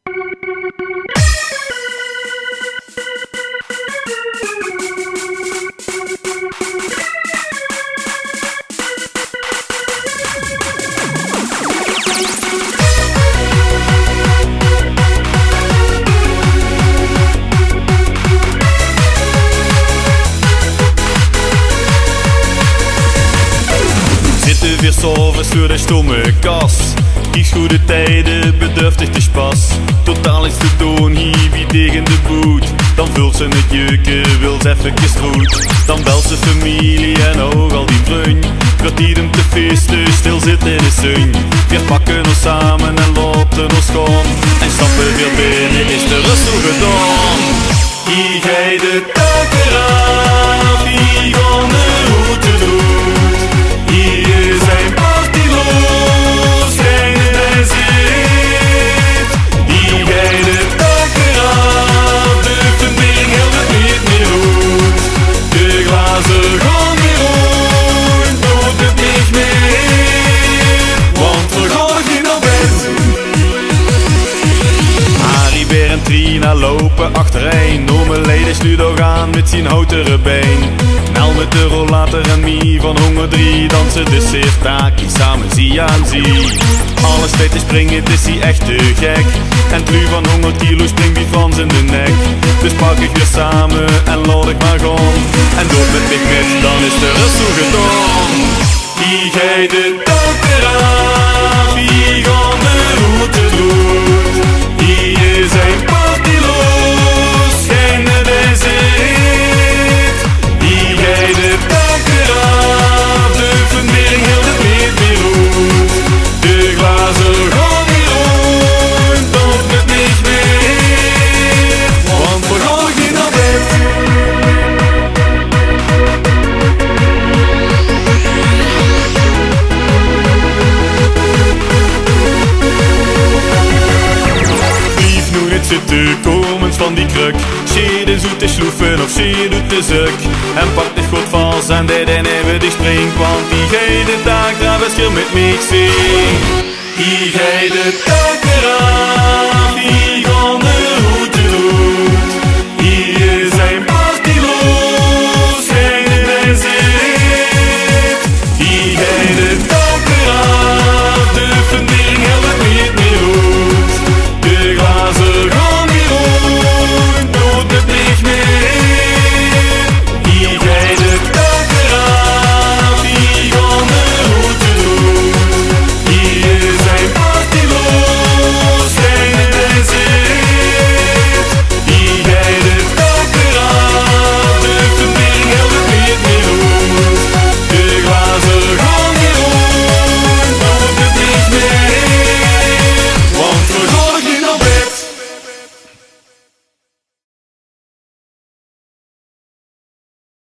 Zitten weer s'avonds voor de stomme kas. Kies goede tijden, bedurftig de spas. Totaal iets te doen, hier wie tegen de boet. Dan vult ze het jeuken, wil ze even goed. Dan belt ze familie en ook al die vriend. Kwartier om te feesten, stil zitten in de zon. We pakken ons samen en laten ons gaan. En stappen weer binnen, is de rust al gedaan. Hier ga je de takken af, hier gaan de route doet. Hier zijn partyloos, geen en zit. Hier ga je de takken af, de verbinding heel het niet meer goed. De glazen gaan weer rond, doet het niet meer, want we gaan niet naar bed. Harry, Beer en Trina lopen achtereen. Noemeleden is nu doorgaan met zijn houten been. Nel met de rollator en Mie van Honger 3 dansen de seertakie samen zie aan zie. Alles weet te springen, het is hier echt te gek. En Tlu van 100 kilo springt die Frans in de nek. Dus pak ik weer samen en laat ik maar gaan. En door met mij met, dan is de rust zo gedaan. Hier ga je de takken af, hier gaan de route doet. Hier zijn partyloos, geen en zit. Hier ga je de takken af, de verbinding heel het niet meer goed. De glazen gaan weer rond, doet het niet meer, want we gaan niet naar bed. Zitten komend van die kruk. Schede zoet te sloeven of ze doet de zuk. En pakt het goed vast en deed en even die springt. Want die geeft de taak, daar was je met mij zien. Hier ga je de takken aan.